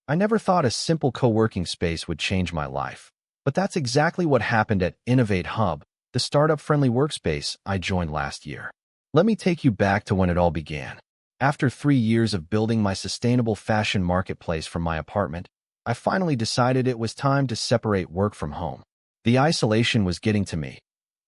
I never thought a simple co-working space would change my life. But that's exactly what happened at Innovate Hub, the startup-friendly workspace I joined last year. Let me take you back to when it all began. After 3 years of building my sustainable fashion marketplace from my apartment, I finally decided it was time to separate work from home. The isolation was getting to me.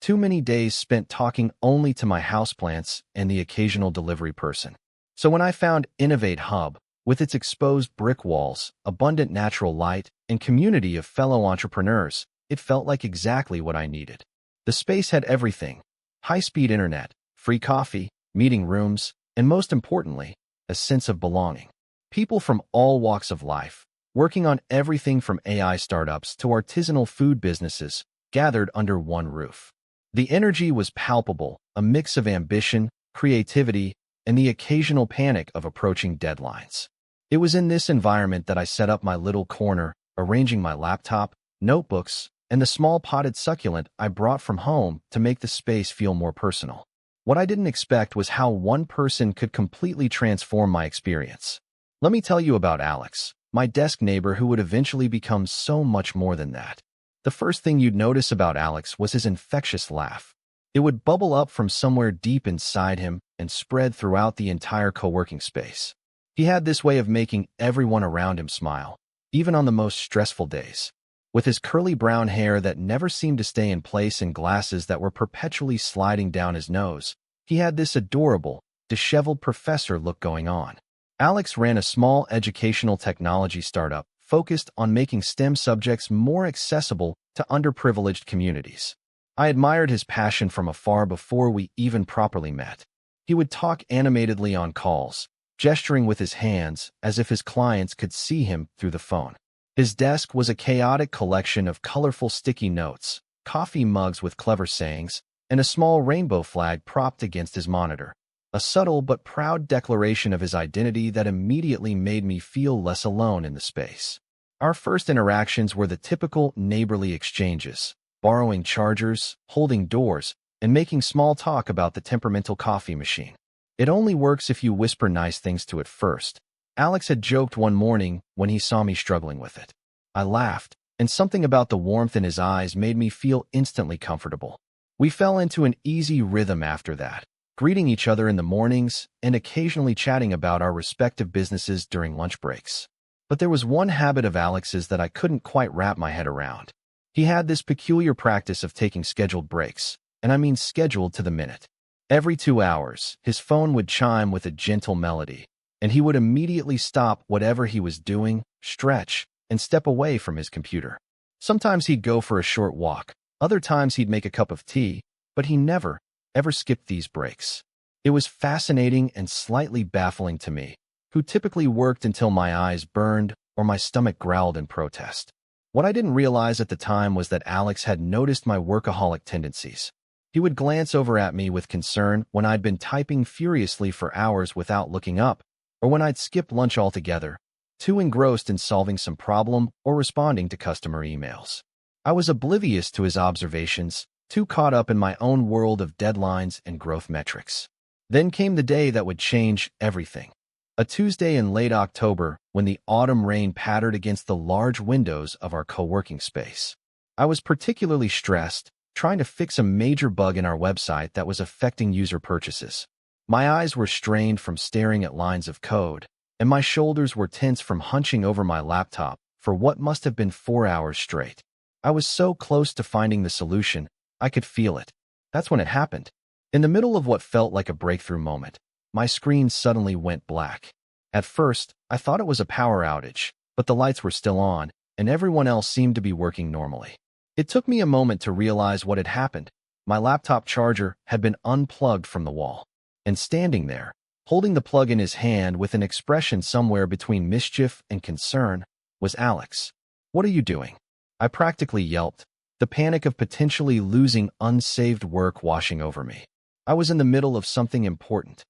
Too many days spent talking only to my houseplants and the occasional delivery person. So when I found Innovate Hub, with its exposed brick walls, abundant natural light, and community of fellow entrepreneurs, it felt like exactly what I needed. The space had everything: high-speed internet, free coffee, meeting rooms, and most importantly, a sense of belonging. People from all walks of life, working on everything from AI startups to artisanal food businesses, gathered under one roof. The energy was palpable, a mix of ambition, creativity, and the occasional panic of approaching deadlines. It was in this environment that I set up my little corner, arranging my laptop, notebooks, and the small potted succulent I brought from home to make the space feel more personal. What I didn't expect was how one person could completely transform my experience. Let me tell you about Alex, my desk neighbor who would eventually become so much more than that. The first thing you'd notice about Alex was his infectious laugh. It would bubble up from somewhere deep inside him and spread throughout the entire co-working space. He had this way of making everyone around him smile, even on the most stressful days. With his curly brown hair that never seemed to stay in place and glasses that were perpetually sliding down his nose, he had this adorable, disheveled professor look going on. Alex ran a small educational technology startup focused on making STEM subjects more accessible to underprivileged communities. I admired his passion from afar before we even properly met. He would talk animatedly on calls, gesturing with his hands as if his clients could see him through the phone. His desk was a chaotic collection of colorful sticky notes, coffee mugs with clever sayings, and a small rainbow flag propped against his monitor. A subtle but proud declaration of his identity that immediately made me feel less alone in the space. Our first interactions were the typical neighborly exchanges, borrowing chargers, holding doors, and making small talk about the temperamental coffee machine. It only works if you whisper nice things to it first, Alex had joked one morning when he saw me struggling with it. I laughed, and something about the warmth in his eyes made me feel instantly comfortable. We fell into an easy rhythm after that, greeting each other in the mornings and occasionally chatting about our respective businesses during lunch breaks. But there was one habit of Alex's that I couldn't quite wrap my head around. He had this peculiar practice of taking scheduled breaks, and I mean scheduled to the minute. Every 2 hours, his phone would chime with a gentle melody, and he would immediately stop whatever he was doing, stretch, and step away from his computer. Sometimes he'd go for a short walk, other times he'd make a cup of tea, but he never, ever skipped these breaks. It was fascinating and slightly baffling to me, who typically worked until my eyes burned or my stomach growled in protest. What I didn't realize at the time was that Alex had noticed my workaholic tendencies. He would glance over at me with concern when I'd been typing furiously for hours without looking up, or when I'd skipped lunch altogether, too engrossed in solving some problem or responding to customer emails. I was oblivious to his observations, too caught up in my own world of deadlines and growth metrics. Then came the day that would change everything. A Tuesday in late October when the autumn rain pattered against the large windows of our co-working space. I was particularly stressed, trying to fix a major bug in our website that was affecting user purchases. My eyes were strained from staring at lines of code, and my shoulders were tense from hunching over my laptop for what must have been 4 hours straight. I was so close to finding the solution, I could feel it. That's when it happened. In the middle of what felt like a breakthrough moment, my screen suddenly went black. At first, I thought it was a power outage, but the lights were still on, and everyone else seemed to be working normally. It took me a moment to realize what had happened. My laptop charger had been unplugged from the wall, and standing there, holding the plug in his hand with an expression somewhere between mischief and concern, was Alex. "What are you doing?" I practically yelped, the panic of potentially losing unsaved work washing over me. I was in the middle of something important.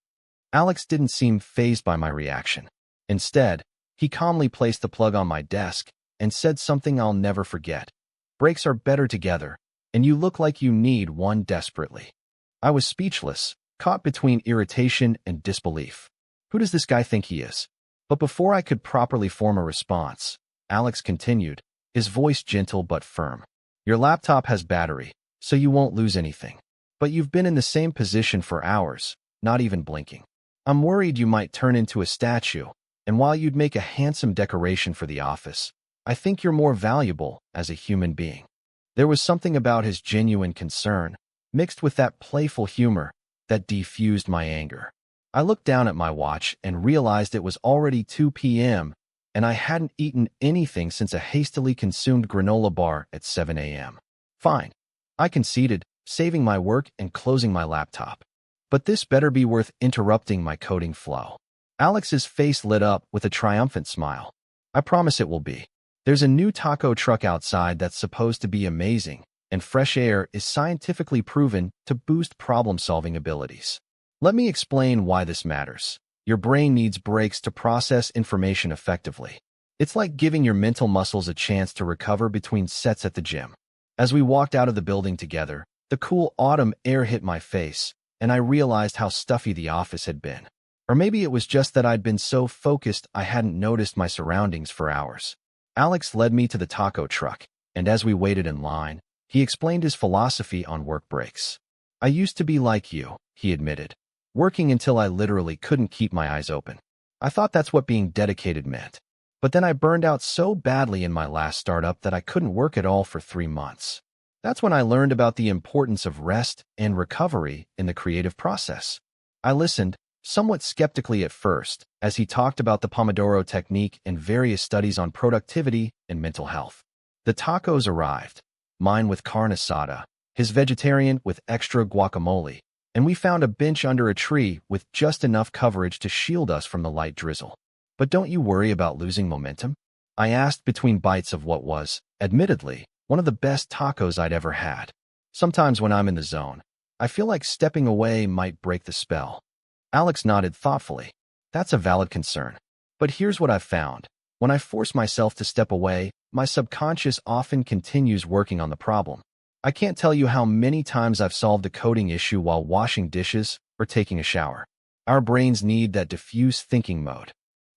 Alex didn't seem fazed by my reaction. Instead, he calmly placed the plug on my desk and said something I'll never forget. "Breaks are better together, and you look like you need one desperately." I was speechless, caught between irritation and disbelief. Who does this guy think he is? But before I could properly form a response, Alex continued, his voice gentle but firm. Your laptop has battery, so you won't lose anything. But you've been in the same position for hours, not even blinking. I'm worried you might turn into a statue, and while you'd make a handsome decoration for the office, I think you're more valuable as a human being. There was something about his genuine concern, mixed with that playful humor, that diffused my anger. I looked down at my watch and realized it was already 2 p.m., and I hadn't eaten anything since a hastily consumed granola bar at 7 a.m. Fine, I conceded, saving my work and closing my laptop. But this better be worth interrupting my coding flow. Alex's face lit up with a triumphant smile. I promise it will be. There's a new taco truck outside that's supposed to be amazing, and fresh air is scientifically proven to boost problem-solving abilities. Let me explain why this matters. Your brain needs breaks to process information effectively. It's like giving your mental muscles a chance to recover between sets at the gym. As we walked out of the building together, the cool autumn air hit my face, and I realized how stuffy the office had been. Or maybe it was just that I'd been so focused I hadn't noticed my surroundings for hours. Alex led me to the taco truck, and as we waited in line, he explained his philosophy on work breaks. I used to be like you, he admitted, working until I literally couldn't keep my eyes open. I thought that's what being dedicated meant. But then I burned out so badly in my last startup that I couldn't work at all for 3 months. That's when I learned about the importance of rest and recovery in the creative process. I listened, somewhat skeptically at first, as he talked about the Pomodoro technique and various studies on productivity and mental health. The tacos arrived, mine with carne asada, his vegetarian with extra guacamole, and we found a bench under a tree with just enough coverage to shield us from the light drizzle. But don't you worry about losing momentum? I asked between bites of what was, admittedly, one of the best tacos I'd ever had. Sometimes when I'm in the zone, I feel like stepping away might break the spell. Alex nodded thoughtfully. That's a valid concern. But here's what I've found. When I force myself to step away, my subconscious often continues working on the problem. I can't tell you how many times I've solved a coding issue while washing dishes or taking a shower. Our brains need that diffuse thinking mode.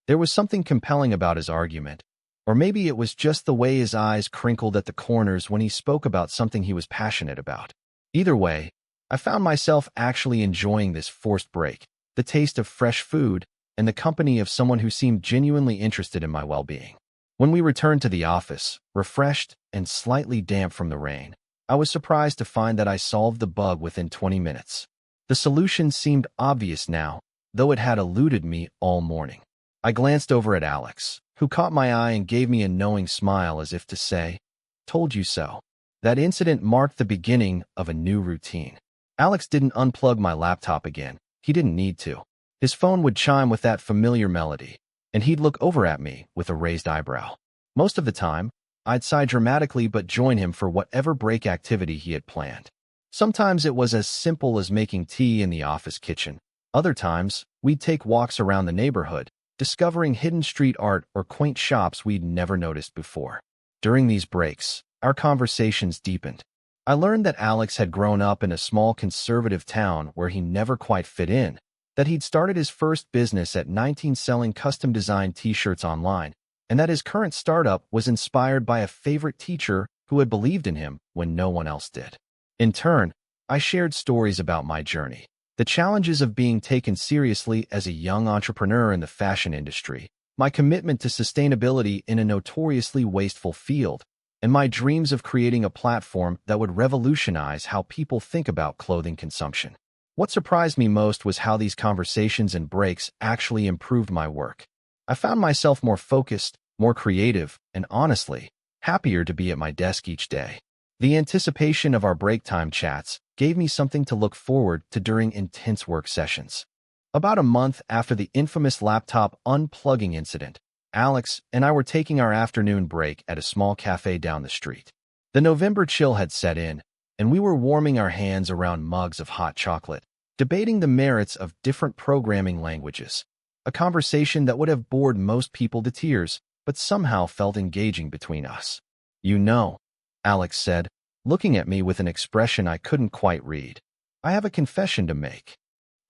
There was something compelling about his argument, or maybe it was just the way his eyes crinkled at the corners when he spoke about something he was passionate about. Either way, I found myself actually enjoying this forced break, the taste of fresh food, and the company of someone who seemed genuinely interested in my well-being. When we returned to the office, refreshed and slightly damp from the rain, I was surprised to find that I solved the bug within 20 minutes. The solution seemed obvious now, though it had eluded me all morning. I glanced over at Alex, who caught my eye and gave me a knowing smile as if to say, "Told you so." That incident marked the beginning of a new routine. Alex didn't unplug my laptop again. He didn't need to. His phone would chime with that familiar melody, and he'd look over at me with a raised eyebrow. Most of the time, I'd sigh dramatically but join him for whatever break activity he had planned. Sometimes it was as simple as making tea in the office kitchen. Other times, we'd take walks around the neighborhood, discovering hidden street art or quaint shops we'd never noticed before. During these breaks, our conversations deepened. I learned that Alex had grown up in a small conservative town where he never quite fit in, that he'd started his first business at 19 selling custom-designed t-shirts online, and that his current startup was inspired by a favorite teacher who had believed in him when no one else did. In turn, I shared stories about my journey, the challenges of being taken seriously as a young entrepreneur in the fashion industry, my commitment to sustainability in a notoriously wasteful field, and my dreams of creating a platform that would revolutionize how people think about clothing consumption. What surprised me most was how these conversations and breaks actually improved my work. I found myself more focused, more creative, and honestly, happier to be at my desk each day. The anticipation of our break time chats gave me something to look forward to during intense work sessions. About a month after the infamous laptop unplugging incident, Alex and I were taking our afternoon break at a small cafe down the street. The November chill had set in, and we were warming our hands around mugs of hot chocolate, debating the merits of different programming languages. A conversation that would have bored most people to tears, but somehow felt engaging between us. "You know," Alex said, looking at me with an expression I couldn't quite read. "I have a confession to make."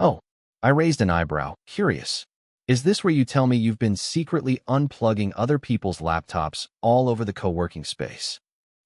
"Oh," I raised an eyebrow, curious. Is this where you tell me you've been secretly unplugging other people's laptops all over the co-working space?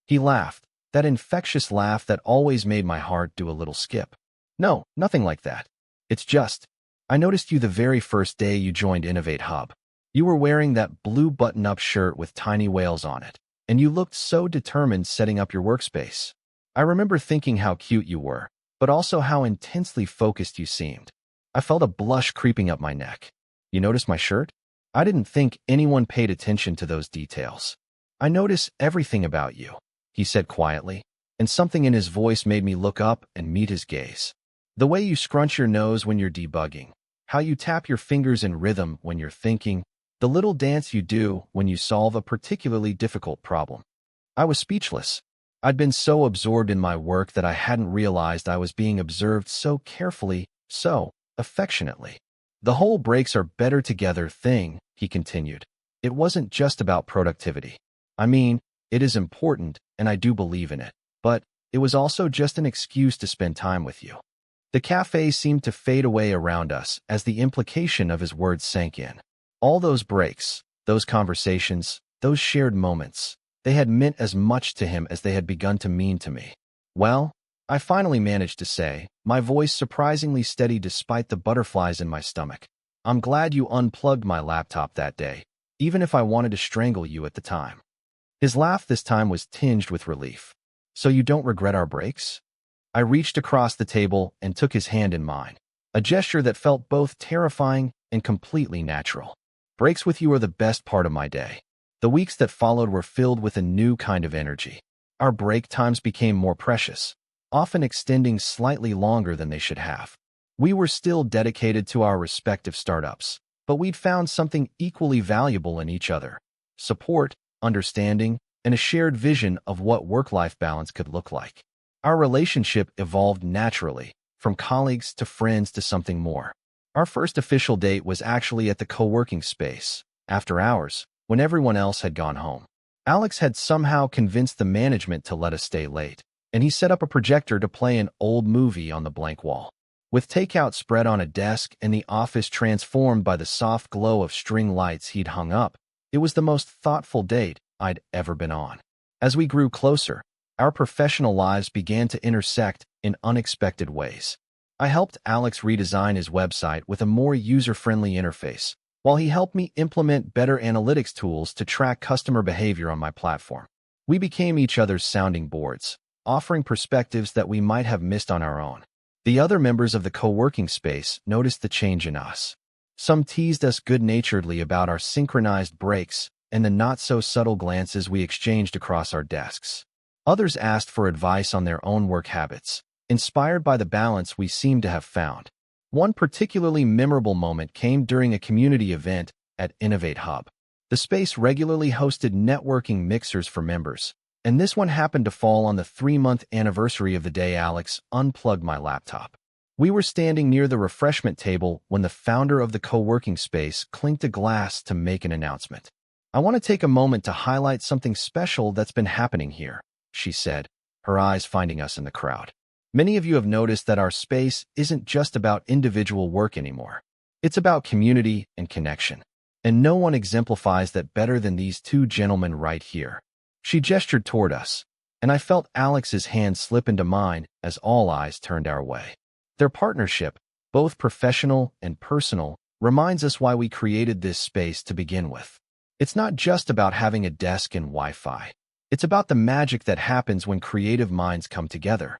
He laughed, that infectious laugh that always made my heart do a little skip. No, nothing like that. It's just, I noticed you the very first day you joined Innovate Hub. You were wearing that blue button-up shirt with tiny whales on it, and you looked so determined setting up your workspace. I remember thinking how cute you were, but also how intensely focused you seemed. I felt a blush creeping up my neck. You noticed my shirt? I didn't think anyone paid attention to those details. I notice everything about you, he said quietly, and something in his voice made me look up and meet his gaze. The way you scrunch your nose when you're debugging, how you tap your fingers in rhythm when you're thinking, the little dance you do when you solve a particularly difficult problem. I was speechless. I'd been so absorbed in my work that I hadn't realized I was being observed so carefully, so affectionately. The whole breaks are better together thing, he continued. It wasn't just about productivity. I mean, it is important, and I do believe in it, but it was also just an excuse to spend time with you. The cafe seemed to fade away around us as the implication of his words sank in. All those breaks, those conversations, those shared moments, they had meant as much to him as they had begun to mean to me. Well, I finally managed to say, my voice surprisingly steady despite the butterflies in my stomach. I'm glad you unplugged my laptop that day, even if I wanted to strangle you at the time. His laugh this time was tinged with relief. So you don't regret our breaks? I reached across the table and took his hand in mine, a gesture that felt both terrifying and completely natural. Breaks with you are the best part of my day. The weeks that followed were filled with a new kind of energy. Our break times became more precious, often extending slightly longer than they should have. We were still dedicated to our respective startups, but we'd found something equally valuable in each other: support, understanding, and a shared vision of what work-life balance could look like. Our relationship evolved naturally, from colleagues to friends to something more. Our first official date was actually at the co-working space, after hours, when everyone else had gone home. Alex had somehow convinced the management to let us stay late, and he set up a projector to play an old movie on the blank wall. With takeout spread on a desk and the office transformed by the soft glow of string lights he'd hung up, it was the most thoughtful date I'd ever been on. As we grew closer, our professional lives began to intersect in unexpected ways. I helped Alex redesign his website with a more user-friendly interface, while he helped me implement better analytics tools to track customer behavior on my platform. We became each other's sounding boards, offering perspectives that we might have missed on our own. The other members of the co-working space noticed the change in us. Some teased us good-naturedly about our synchronized breaks and the not-so-subtle glances we exchanged across our desks. Others asked for advice on their own work habits, inspired by the balance we seemed to have found. One particularly memorable moment came during a community event at Innovate Hub. The space regularly hosted networking mixers for members, and this one happened to fall on the 3-month anniversary of the day Alex unplugged my laptop. We were standing near the refreshment table when the founder of the co-working space clinked a glass to make an announcement. I want to take a moment to highlight something special that's been happening here, she said, her eyes finding us in the crowd. Many of you have noticed that our space isn't just about individual work anymore. It's about community and connection. And no one exemplifies that better than these two gentlemen right here. She gestured toward us, and I felt Alex's hand slip into mine as all eyes turned our way. Their partnership, both professional and personal, reminds us why we created this space to begin with. It's not just about having a desk and Wi-Fi. It's about the magic that happens when creative minds come together.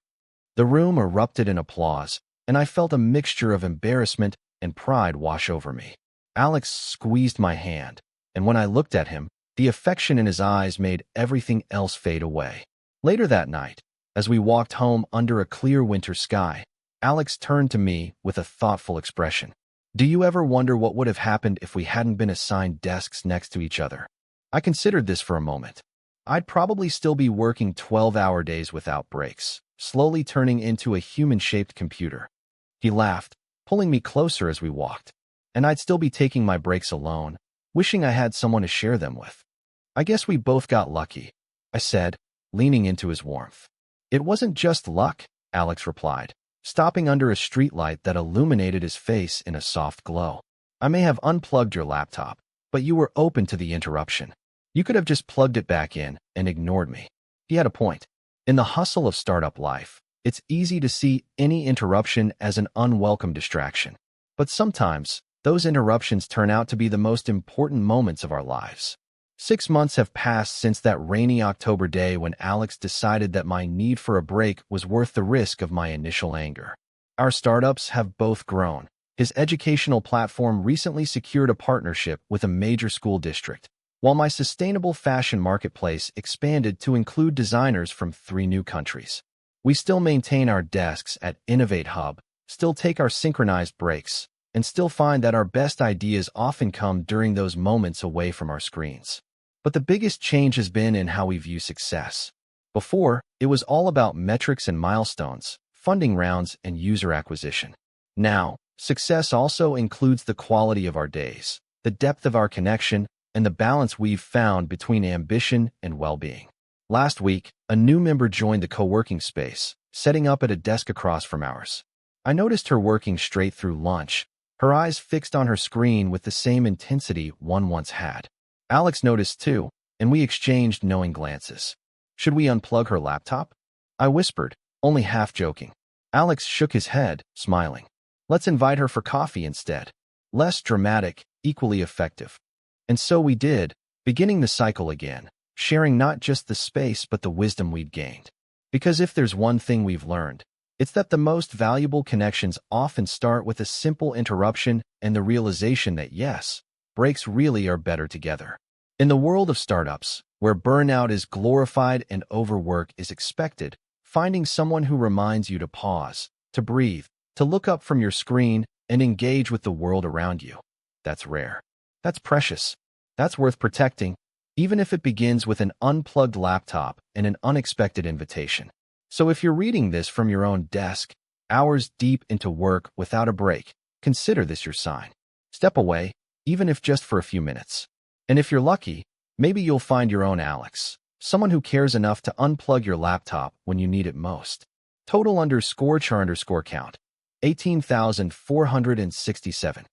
The room erupted in applause, and I felt a mixture of embarrassment and pride wash over me. Alex squeezed my hand, and when I looked at him, the affection in his eyes made everything else fade away. Later that night, as we walked home under a clear winter sky, Alex turned to me with a thoughtful expression. Do you ever wonder what would have happened if we hadn't been assigned desks next to each other? I considered this for a moment. I'd probably still be working 12-hour days without breaks, slowly turning into a human-shaped computer. He laughed, pulling me closer as we walked, and I'd still be taking my breaks alone, wishing I had someone to share them with. I guess we both got lucky, I said, leaning into his warmth. It wasn't just luck, Alex replied, stopping under a streetlight that illuminated his face in a soft glow. I may have unplugged your laptop, but you were open to the interruption. You could have just plugged it back in and ignored me. He had a point. In the hustle of startup life, it's easy to see any interruption as an unwelcome distraction. But sometimes, those interruptions turn out to be the most important moments of our lives. 6 months have passed since that rainy October day when Alex decided that my need for a break was worth the risk of my initial anger. Our startups have both grown. His educational platform recently secured a partnership with a major school district, while my sustainable fashion marketplace expanded to include designers from 3 new countries. We still maintain our desks at Innovate Hub, still take our synchronized breaks, and still find that our best ideas often come during those moments away from our screens. But the biggest change has been in how we view success. Before, it was all about metrics and milestones, funding rounds, and user acquisition. Now, success also includes the quality of our days, the depth of our connection, and the balance we've found between ambition and well-being. Last week, a new member joined the co-working space, setting up at a desk across from ours. I noticed her working straight through lunch, her eyes fixed on her screen with the same intensity one once had. Alex noticed too, and we exchanged knowing glances. Should we unplug her laptop? I whispered, only half joking. Alex shook his head, smiling. Let's invite her for coffee instead. Less dramatic, equally effective. And so we did, beginning the cycle again, sharing not just the space but the wisdom we'd gained. Because if there's one thing we've learned, it's that the most valuable connections often start with a simple interruption and the realization that yes, breaks really are better together. In the world of startups, where burnout is glorified and overwork is expected, finding someone who reminds you to pause, to breathe, to look up from your screen and engage with the world around you, that's rare. That's precious. That's worth protecting, even if it begins with an unplugged laptop and an unexpected invitation. So if you're reading this from your own desk, hours deep into work without a break, consider this your sign. Step away, even if just for a few minutes. And if you're lucky, maybe you'll find your own Alex, someone who cares enough to unplug your laptop when you need it most. Total _char_count, 18,467.